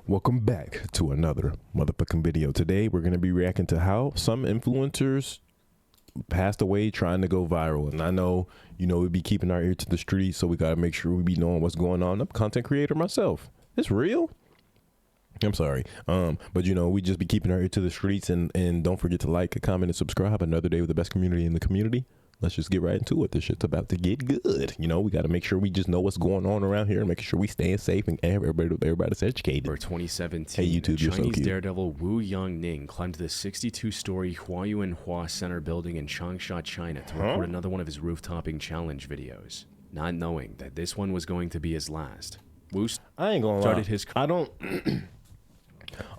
Welcome back to another motherfucking video. Today we're going to be reacting to how some influencers passed away trying to go viral. And I know, we be keeping our ear to the streets, so we got to make sure we be knowing what's going on. I'm a content creator myself. It's real. I'm sorry. But we just be keeping our ear to the streets, and don't forget to like, comment, and subscribe. Another day with the best community in the community. Let's just get right into it. This shit's about to get good. We got to make sure we just know what's going on around here and making sure we staying safe and everybody's educated. For 2017, hey, YouTube, Chinese so daredevil Wu Yangning climbed the 62-story Huayuanhua Center building in Changsha, China to record another one of his roof-topping challenge videos, not knowing that this one was going to be his last. Wu I ain't gonna started lie. his... I don't...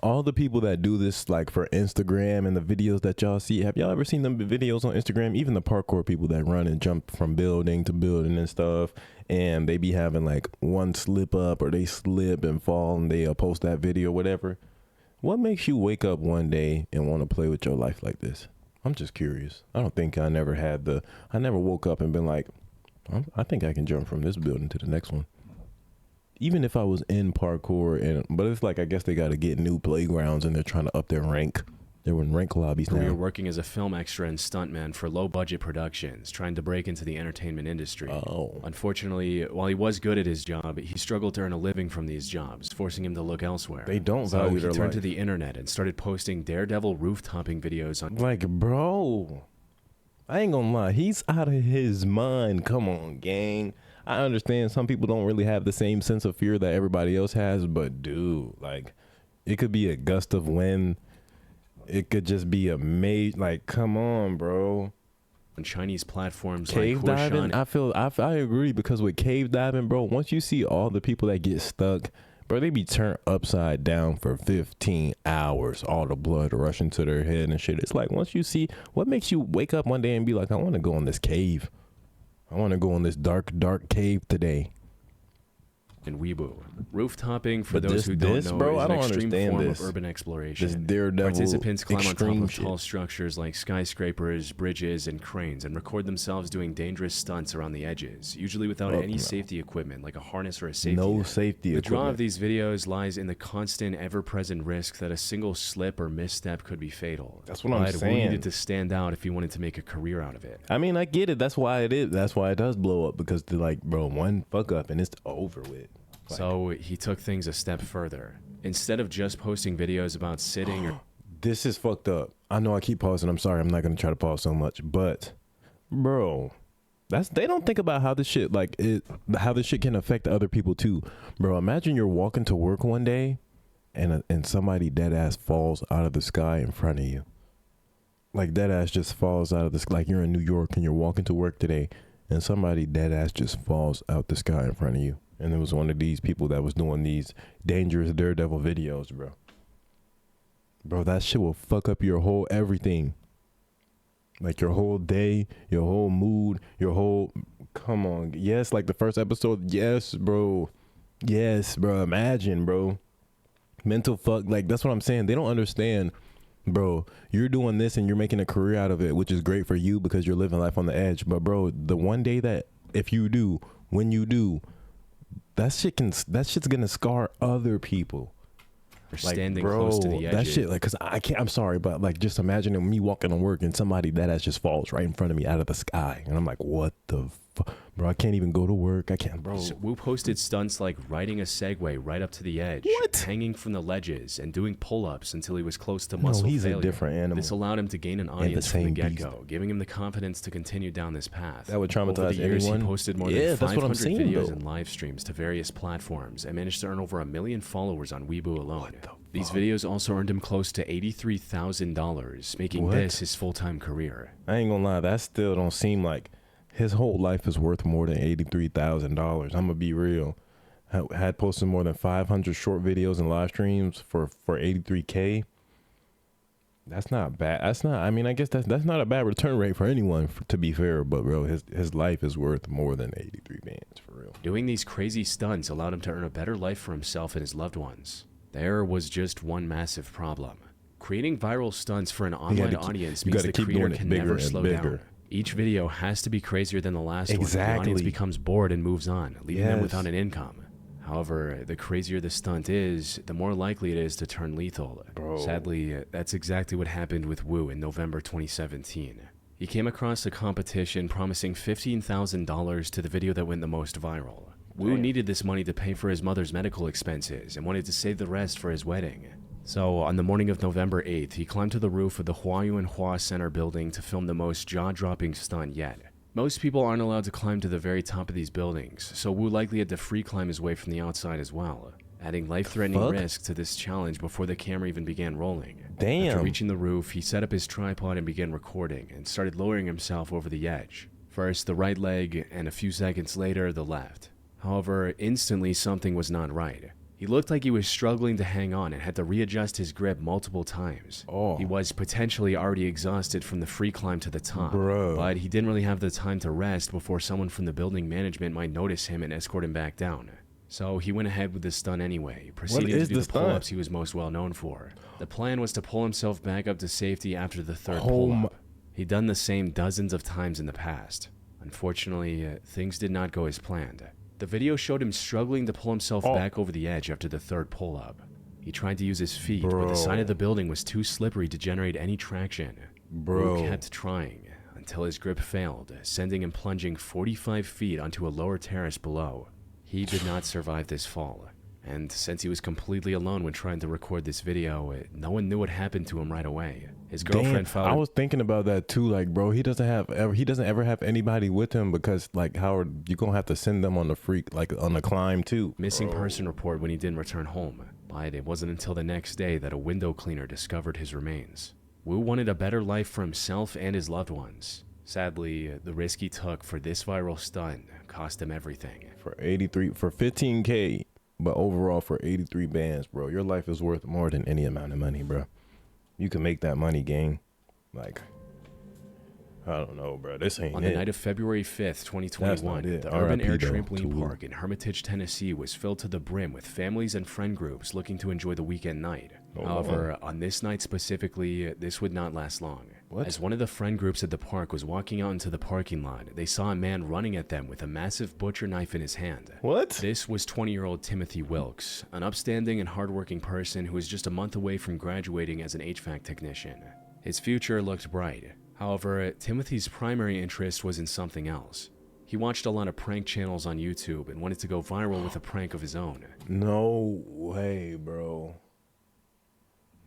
All the people that do this, like for Instagram and the videos that y'all see, have y'all ever seen them videos on Instagram? Even the parkour people that run and jump from building to building and stuff, and they be having like one slip up or they slip and fall and they post that video, whatever. What makes you wake up one day and want to play with your life like this? I'm just curious. I don't think I never woke up and been like, I think I can jump from this building to the next one. Even if I was in parkour, but it's like, I guess they got to get new playgrounds and they're trying to up their rank. They're in rank lobbies now. Career working as a film extra and stuntman for low-budget productions, trying to break into the entertainment industry. Oh. Unfortunately, while he was good at his job, he struggled to earn a living from these jobs, forcing him to look elsewhere. They don't value their life. He turned to the internet and started posting daredevil roof-topping videos on... Like, bro, I ain't gonna lie. He's out of his mind. Come on, gang. I understand some people don't really have the same sense of fear that everybody else has, but dude, like, it could be a gust of wind. It could just be a like, come on, bro. On Chinese platforms cave like diving, I agree, because with cave diving, bro, once you see all the people that get stuck, bro, they be turned upside down for 15 hours, all the blood rushing to their head and shit. It's like, once you see, what makes you wake up one day and be like, I want to go in this cave. I want to go in this dark cave today. In Weibo, roof-topping, for those who don't know, bro, is I don't an extreme understand form this. of urban exploration. This daredevil Participants climb on top of shit. tall structures like skyscrapers, bridges, and cranes, and record themselves doing dangerous stunts around the edges, usually without any safety equipment like a harness or a safety net. Safety The equipment. draw of these videos lies in the constant, ever-present risk that a single slip or misstep could be fatal. That's what I'm saying. Wu needed to stand out if he wanted to make a career out of it. I mean, I get it. That's why it is. That's why it does blow up, because they're like, bro, one fuck up and it's over with. Like, so he took things a step further. Instead of just posting videos about sitting or... This is fucked up. I know I keep pausing. I'm sorry. I'm not going to try to pause so much. But, bro, they don't think about how this shit, how this shit can affect other people too. Bro, imagine you're walking to work one day and somebody dead ass falls out of the sky in front of you. Like, dead ass just falls out of the sky. Like, you're in New York and you're walking to work today and somebody dead ass just falls out the sky in front of you. And it was one of these people that was doing these dangerous daredevil videos, bro. Bro, that shit will fuck up your whole everything. Like, your whole day, your whole mood, your whole... Come on. Yes, like the first episode. Yes, bro. Yes, bro. Imagine, bro. Mental fuck. Like, that's what I'm saying. They don't understand, bro. You're doing this and you're making a career out of it, which is great for you because you're living life on the edge. But, bro, the one day that if you do, when you do... That shit's gonna scar other people. Standing close to the edge. That shit, like, cause I'm sorry, but like, just imagine me walking to work and somebody that ass just falls right in front of me out of the sky, and I'm like, what the fuck, bro? I can't even go to work. I can't, bro. So Wu posted stunts like riding a Segway right up to the edge, hanging from the ledges, and doing pull-ups until he was close to muscle he's failure. a different animal. This allowed him to gain an audience from the get-go, giving him the confidence to continue down this path. That would traumatize Over the years, anyone. He posted more than 500 saying, videos though. and live streams to various platforms and managed to earn over 1 million followers on Weibo alone. These videos also earned him close to $83,000, making this his full-time career. I ain't gonna lie, that still don't seem like his whole life is worth more than $83,000. I'm gonna be real. Had posted more than 500 short videos and live streams for 83K. That's not bad. That's not. I mean, I guess that's not a bad return rate for anyone, to be fair. But bro, his life is worth more than 83 bands for real. Doing these crazy stunts allowed him to earn a better life for himself and his loved ones. There was just one massive problem. Creating viral stunts for an online audience means the creator can never slow down. Each video has to be crazier than the last one. The audience becomes bored and moves on, leaving them without an income. However, the crazier the stunt is, the more likely it is to turn lethal. Bro. Sadly, that's exactly what happened with Wu in November 2017. He came across a competition promising $15,000 to the video that went the most viral. Wu needed this money to pay for his mother's medical expenses and wanted to save the rest for his wedding. So, on the morning of November 8th, he climbed to the roof of the Huayuan Hua Center building to film the most jaw-dropping stunt yet. Most people aren't allowed to climb to the very top of these buildings, so Wu likely had to free climb his way from the outside as well, adding life-threatening risk to this challenge before the camera even began rolling. Damn. After reaching the roof, he set up his tripod and began recording, and started lowering himself over the edge. First the right leg, and a few seconds later, the left. However, instantly something was not right. He looked like he was struggling to hang on and had to readjust his grip multiple times. He was potentially already exhausted from the free climb to the top, but he didn't really have the time to rest before someone from the building management might notice him and escort him back down. So he went ahead with the stunt anyway, proceeding to do the pull-ups he was most well known for. The plan was to pull himself back up to safety after the third pull-up. He'd done the same dozens of times in the past. Unfortunately, things did not go as planned. The video showed him struggling to pull himself back over the edge after the third pull-up. He tried to use his feet, but the side of the building was too slippery to generate any traction. Wu kept trying until his grip failed, sending him plunging 45 feet onto a lower terrace below. He did not survive this fall, and since he was completely alone when trying to record this video, no one knew what happened to him right away. His girlfriend found him. I was thinking about that too. Like, bro, he doesn't ever have anybody with him because, like, Howard, you're gonna have to send them on the climb too. Missing person report when he didn't return home. But it wasn't until the next day that a window cleaner discovered his remains. Wu wanted a better life for himself and his loved ones. Sadly, the risk he took for this viral stunt cost him everything. For 15K, but overall for 83 bands, bro, your life is worth more than any amount of money, bro. You can make that money, gang. Like, I don't know, bro. This ain't On the night of February 5th, 2021, the Urban Air Trampoline Park in Hermitage, Tennessee was filled to the brim with families and friend groups looking to enjoy the weekend night. However, on this night specifically, this would not last long. As one of the friend groups at the park was walking out into the parking lot, they saw a man running at them with a massive butcher knife in his hand. This was 20-year-old Timothy Wilkes, an upstanding and hardworking person who was just a month away from graduating as an HVAC technician. His future looked bright. However, Timothy's primary interest was in something else. He watched a lot of prank channels on YouTube and wanted to go viral with a prank of his own. No way, bro.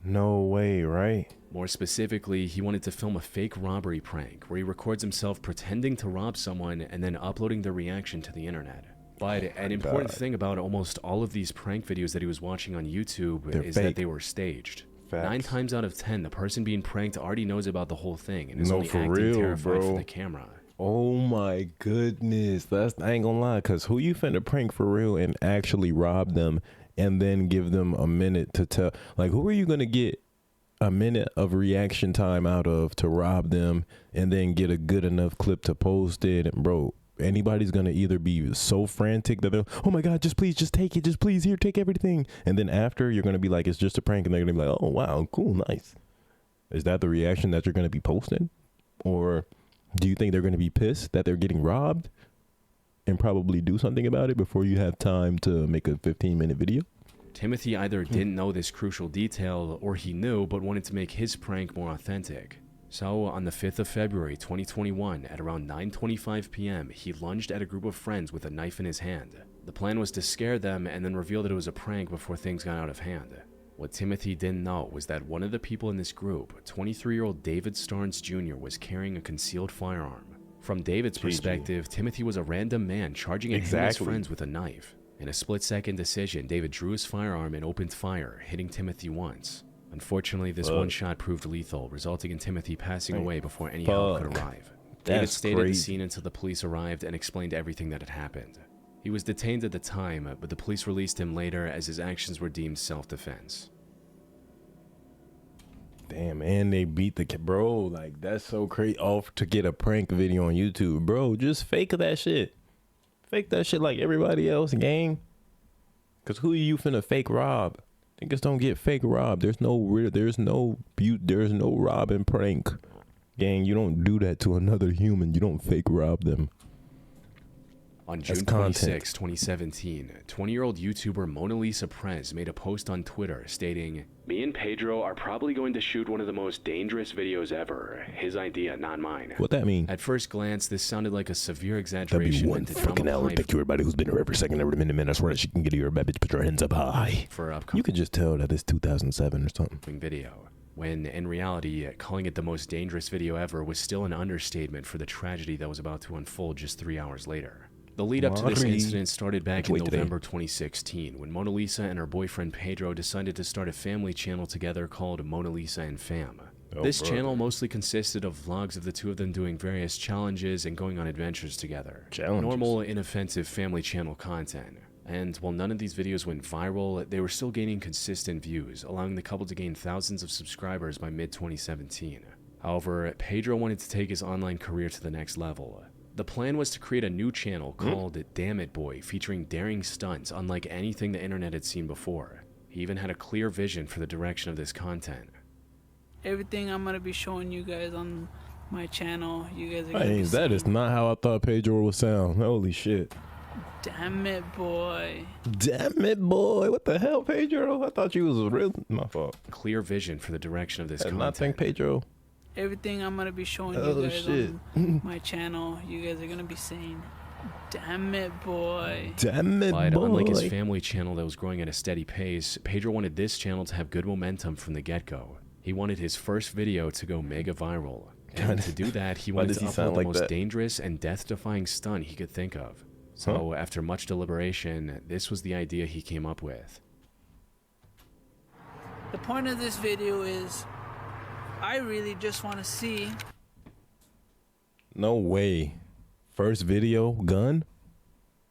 No way, right? More specifically, he wanted to film a fake robbery prank where he records himself pretending to rob someone and then uploading their reaction to the internet. But an important thing about almost all of these prank videos that he was watching on YouTube is that they were staged. 9 times out of 10, the person being pranked already knows about the whole thing and is only acting terrified for the camera. Oh my goodness. I ain't gonna lie, because who you finna prank for real and actually rob them and then give them a minute to tell? Like, who are you gonna get a minute of reaction time out of to rob them and then get a good enough clip to post it? And bro, anybody's gonna either be so frantic that they're, oh my god, just please, just take it, just please, here, take everything. And then after, you're gonna be like, it's just a prank, and they're gonna be like, oh wow, cool, nice. Is that the reaction that you're gonna be posting? Or do you think they're gonna be pissed that they're getting robbed and probably do something about it before you have time to make a 15-minute video? Timothy either didn't know this crucial detail, or he knew but wanted to make his prank more authentic. So, on the 5th of February 2021, at around 9:25 p.m., he lunged at a group of friends with a knife in his hand. The plan was to scare them and then reveal that it was a prank before things got out of hand. What Timothy didn't know was that one of the people in this group, 23-year-old David Starnes Jr., was carrying a concealed firearm. From David's perspective, Timothy was a random man charging at his friends with a knife. In a split-second decision, David drew his firearm and opened fire, hitting Timothy once. Unfortunately, this one shot proved lethal, resulting in Timothy passing away before any help could arrive. David stayed at the scene until the police arrived and explained everything that had happened. He was detained at the time, but the police released him later as his actions were deemed self-defense. Damn, and they beat the bro. Like, that's so crazy. Off to get a prank video on YouTube, bro. Just fake that shit. Fake that shit like everybody else, gang. Cause who you finna fake rob? Niggas don't get fake robbed. There's no rob and prank, gang. You don't do that to another human. You don't fake rob them. On June 26, 2017, 20-year-old YouTuber Mona Lisa Prez made a post on Twitter stating, "Me and Pedro are probably going to shoot one of the most dangerous videos ever. His idea, not mine." What that mean? At first glance, this sounded like a severe exaggeration. That'd be one fucking hour. Thank you, everybody who's been here every second, every minute. I swear that she can get here. Bad bitch, put your hands up high. For upcoming. You could just tell that it's 2007 or something. Video. When, in reality, calling it the most dangerous video ever was still an understatement for the tragedy that was about to unfold just 3 hours later. The lead up to this incident started back in November 2016, when Mona Lisa and her boyfriend Pedro decided to start a family channel together called Mona Lisa and Fam. This channel mostly consisted of vlogs of the two of them doing various challenges and going on adventures together. Normal, inoffensive family channel content. And while none of these videos went viral, they were still gaining consistent views, allowing the couple to gain thousands of subscribers by mid-2017. However, Pedro wanted to take his online career to the next level. The plan was to create a new channel called Damn It Boy, featuring daring stunts unlike anything the internet had seen before. He even had a clear vision for the direction of this content. Everything I'm going to be showing you guys on my channel, you guys are going to be that is not how I thought Pedro would sound. Holy shit. Damn it, boy. Damn it, boy. What the hell, Pedro? I thought you was a real... My fault. Clear vision for the direction of this content. I think Pedro... Everything I'm going to be showing you guys on my channel, you guys are going to be saying, damn it, boy. Damn it, but boy. Unlike his family channel that was growing at a steady pace, Pedro wanted this channel to have good momentum from the get-go. He wanted his first video to go mega viral. And to do that, he wanted to upload the most dangerous and death-defying stunt he could think of. So after much deliberation, this was the idea he came up with. The point of this video is, I really just want to see. No way. First video, gun?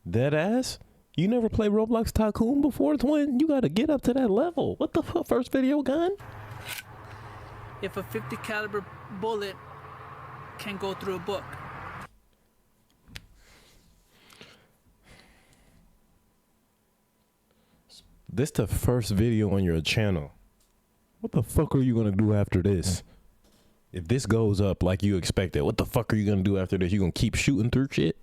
Dead ass? You never played Roblox Tycoon before, twin? You gotta get up to that level. What the fuck? First video, gun? If a 50 caliber bullet can go through a book. This the first video on your channel. What the fuck are you gonna do after this? If this goes up like you expected, what the fuck are you gonna do after this? You gonna keep shooting through shit?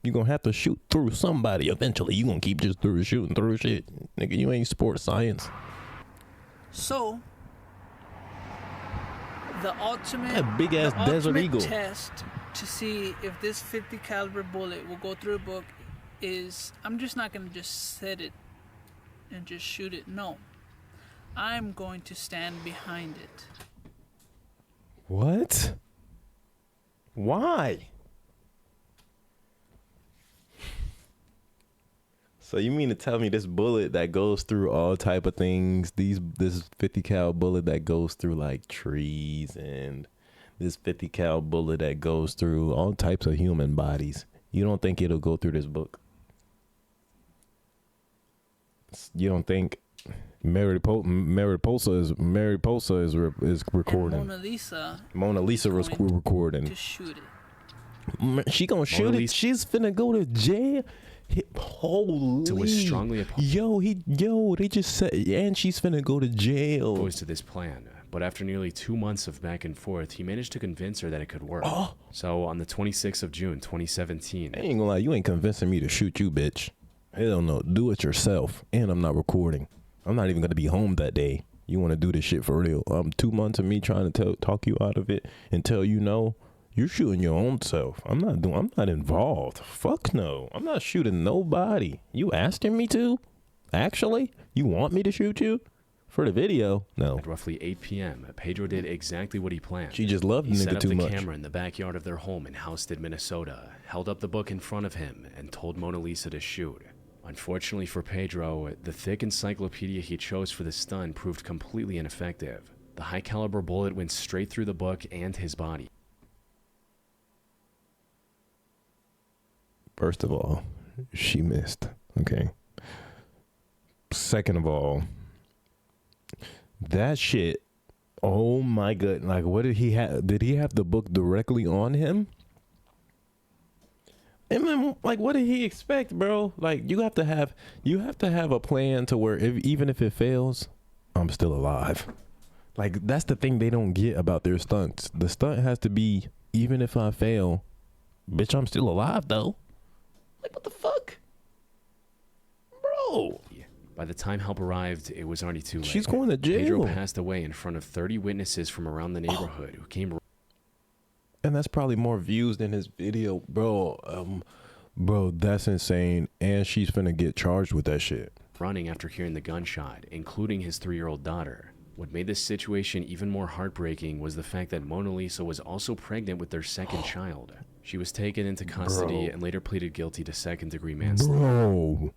You gonna have to shoot through somebody eventually. You gonna keep just shooting through shit. Nigga, you ain't sports science. So, the ultimate, that big ass Desert Eagle test to see if this 50 caliber bullet will go through a book is, I'm just not gonna just set it and just shoot it. No, I'm going to stand behind it. What? Why? So you mean to tell me this bullet that goes through all type of things, this 50 cal bullet that goes through like trees, and this 50 cal bullet that goes through all types of human bodies, you don't think it'll go through this book? You don't think Mariposa is recording? And Mona Lisa was recording. To shoot it. She gonna shoot it. She's finna go to jail. Holy. So was strongly opposed. They just said, and she's finna go to jail. Opposed to this plan, but after nearly 2 months of back and forth, he managed to convince her that it could work. So on the 26th of June, 2017, I ain't gonna lie, you ain't convincing me to shoot you, bitch. Hell no, do it yourself. And I'm not recording. I'm not even gonna be home that day. You want to do this shit for real? 2 months of me trying to talk you out of it and tell you no. You're shooting your own self. I'm not involved. Fuck no. I'm not shooting nobody. You asking me to? Actually, you want me to shoot you? For the video? No. At roughly 8 p.m., Pedro did exactly what he planned. She just loved the nigga too much. He set up the camera in the backyard of their home in Houston, Minnesota, held up the book in front of him, and told Mona Lisa to shoot. Unfortunately for Pedro, the thick encyclopedia he chose for the stunt proved completely ineffective. The high-caliber bullet went straight through the book and his body. First of all, she missed, okay? Second of all, that shit, oh my god, like what did he have? Did he have the book directly on him? And then, like, what did he expect, bro? Like, you have to have a plan to where even if it fails, I'm still alive. Like, that's the thing they don't get about their stunts. The stunt has to be, even if I fail, bitch, I'm still alive though. Like, what the fuck? Bro. By the time help arrived, it was already too late. She's going to jail. Pedro passed away in front of 30 witnesses from around the neighborhood who came. And that's probably more views than his video, bro. Bro, that's insane. And she's finna get charged with that shit. Running after hearing the gunshot, including his 3-year-old daughter. What made this situation even more heartbreaking was the fact that Mona Lisa was also pregnant with their second child. She was taken into custody and later pleaded guilty to second-degree manslaughter. Bro.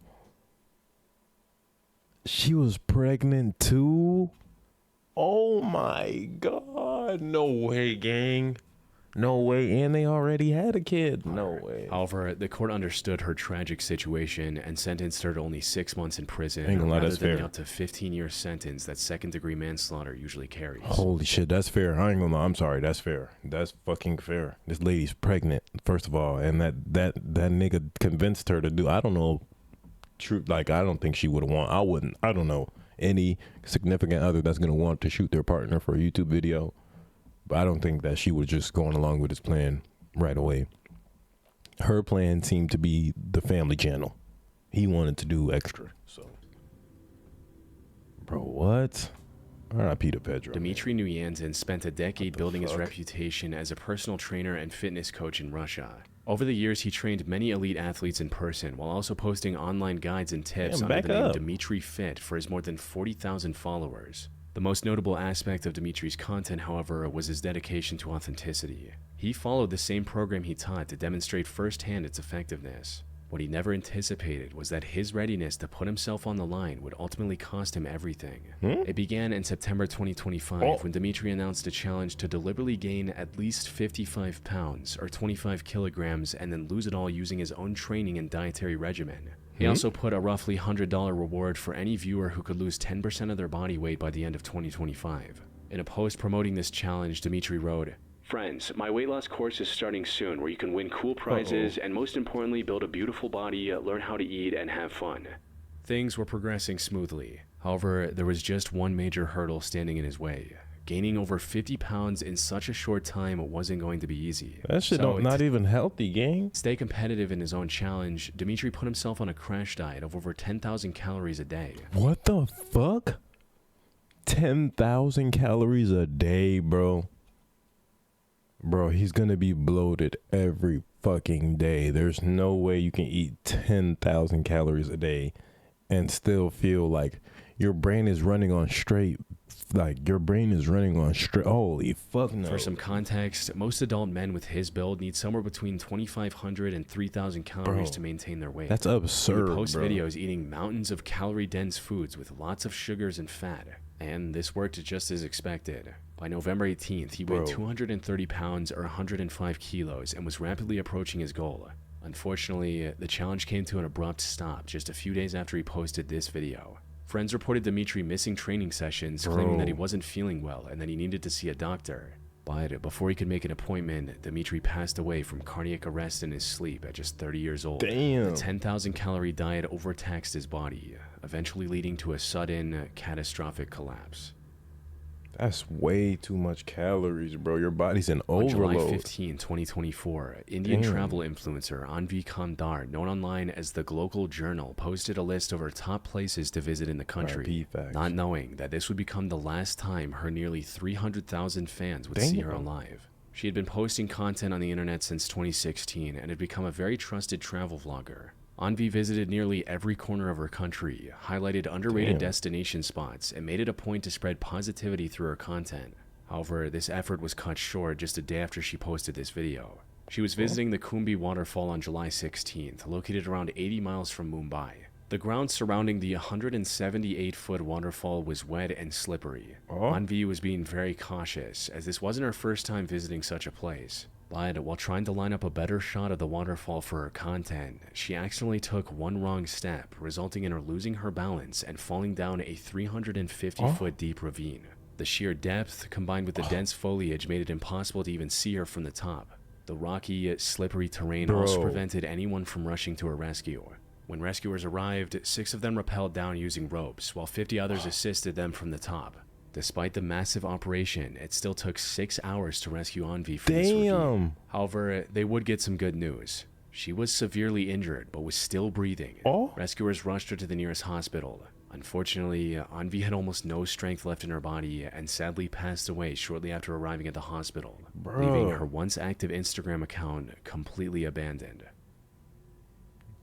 She was pregnant too? Oh my God. No way, gang. No way. And they already had a kid. No way. However, the court understood her tragic situation and sentenced her to only 6 months in prison Ain't gonna lie, rather that's than fair. the up to 15-year sentence that second-degree manslaughter usually carries. Holy shit, that's fair. I ain't gonna lie. I'm sorry. That's fair. That's fucking fair. This lady's pregnant, first of all. And that nigga convinced her to do, I don't know. True, like, I don't think she would have I don't know any significant other that's gonna want to shoot their partner for a YouTube video. But I don't think that she was just going along with his plan right away. Her plan seemed to be the family channel. He wanted to do extra. So, bro, what? R.I.P. to Pedro. Dmitry Nuyanzin spent a decade building his reputation as a personal trainer and fitness coach in Russia. Over the years, he trained many elite athletes in person while also posting online guides and tips under the name Dmitry Fit for his more than 40,000 followers. The most notable aspect of Dmitry's content, however, was his dedication to authenticity. He followed the same program he taught to demonstrate firsthand its effectiveness. What he never anticipated was that his readiness to put himself on the line would ultimately cost him everything. It began in September 2025 when Dmitry announced a challenge to deliberately gain at least 55 pounds or 25 kilograms and then lose it all using his own training and dietary regimen. He also put a roughly $100 reward for any viewer who could lose 10% of their body weight by the end of 2025. In a post promoting this challenge, Dmitry wrote, "Friends, my weight loss course is starting soon where you can win cool prizes and most importantly build a beautiful body, learn how to eat, and have fun." Things were progressing smoothly. However, there was just one major hurdle standing in his way. Gaining over 50 pounds in such a short time wasn't going to be easy. That shit not even healthy, gang. Stay competitive in his own challenge, Dmitry put himself on a crash diet of over 10,000 calories a day. What the fuck? 10,000 calories a day, bro. Bro, he's gonna be bloated every fucking day. There's no way you can eat 10,000 calories a day and still feel like your brain is running on straight. Holy fuck no. For some context, most adult men with his build need somewhere between 2,500 and 3,000 calories to maintain their weight. That's absurd, He posts bro. videos eating mountains of calorie-dense foods with lots of sugars and fat. And this worked just as expected. By November 18th, he weighed 230 pounds or 105 kilos and was rapidly approaching his goal. Unfortunately, the challenge came to an abrupt stop just a few days after he posted this video. Friends reported Dmitry missing training sessions, claiming that he wasn't feeling well and that he needed to see a doctor. But before he could make an appointment, Dmitry passed away from cardiac arrest in his sleep at just 30 years old. Damn. The 10,000 calorie diet overtaxed his body, eventually leading to a sudden, catastrophic collapse. That's way too much calories, bro. Your body's in overload. On July 15, 2024, Indian travel influencer Anvi Kandar, known online as the Global Journal, posted a list of her top places to visit in the country, not knowing that this would become the last time her nearly 300,000 fans would see her alive. She had been posting content on the internet since 2016 and had become a very trusted travel vlogger. Anvi visited nearly every corner of her country, highlighted underrated destination spots, and made it a point to spread positivity through her content. However, this effort was cut short just a day after she posted this video. She was visiting the Kumbi waterfall on July 16th, located around 80 miles from Mumbai. The ground surrounding the 178-foot waterfall was wet and slippery. Anvi was being very cautious, as this wasn't her first time visiting such a place. But while trying to line up a better shot of the waterfall for her content, she accidentally took one wrong step, resulting in her losing her balance and falling down a 350-foot deep ravine. The sheer depth, combined with the dense foliage, made it impossible to even see her from the top. The rocky, slippery terrain also prevented anyone from rushing to her rescue. When rescuers arrived, 6 of them rappelled down using ropes, while 50 others assisted them from the top. Despite the massive operation, it still took 6 hours to rescue Anvi from this ravine. However, they would get some good news. She was severely injured, but was still breathing. Oh? Rescuers rushed her to the nearest hospital. Unfortunately, Anvi had almost no strength left in her body and sadly passed away shortly after arriving at the hospital, leaving her once active Instagram account completely abandoned.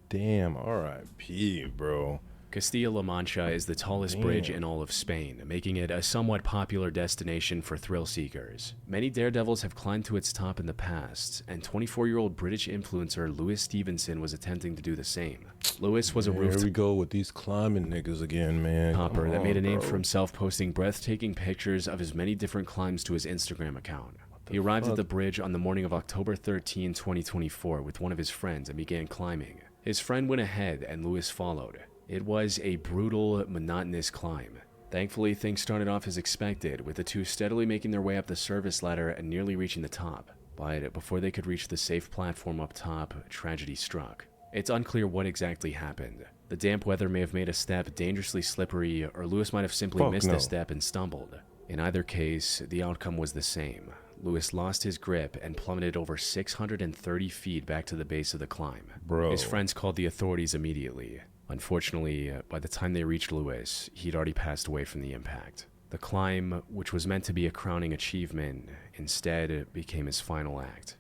Damn, R.I.P., bro. Castilla-La Mancha is the tallest bridge in all of Spain, making it a somewhat popular destination for thrill seekers. Many daredevils have climbed to its top in the past, and 24-year-old British influencer Lewis Stevenson was attempting to do the same. Lewis was a rooftop... Here we go with these climbing niggas again, man. ...topper that made a name for himself, posting breathtaking pictures of his many different climbs to his Instagram account. He arrived at the bridge on the morning of October 13, 2024 with one of his friends and began climbing. His friend went ahead and Lewis followed. It was a brutal, monotonous climb. Thankfully, things started off as expected, with the two steadily making their way up the service ladder and nearly reaching the top. But before they could reach the safe platform up top, tragedy struck. It's unclear what exactly happened. The damp weather may have made a step dangerously slippery, or Lewis might have simply missed a step and stumbled. In either case, the outcome was the same. Lewis lost his grip and plummeted over 630 feet back to the base of the climb. His friends called the authorities immediately. Unfortunately, by the time they reached Lewis, he'd already passed away from the impact. The climb, which was meant to be a crowning achievement, instead became his final act.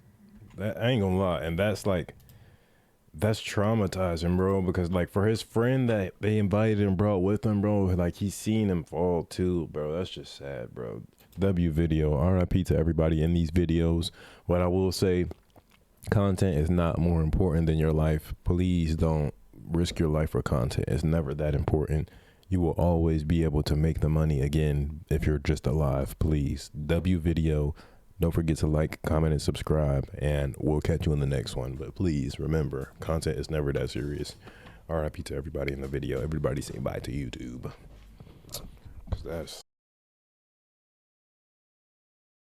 I ain't gonna lie, and that's traumatizing, bro, because like for his friend that they invited and brought with him, bro, like he's seen him fall too, bro. That's just sad, bro. W video, RIP to everybody in these videos. What I will say, content is not more important than your life. Please don't risk your life for content. It's never that important. You will always be able to make the money again if you're just alive. Please, W video. Don't forget to like, comment, and subscribe, and we'll catch you in the next one. But please remember, content is never that serious. RIP to everybody in the video. Everybody say bye to YouTube. That's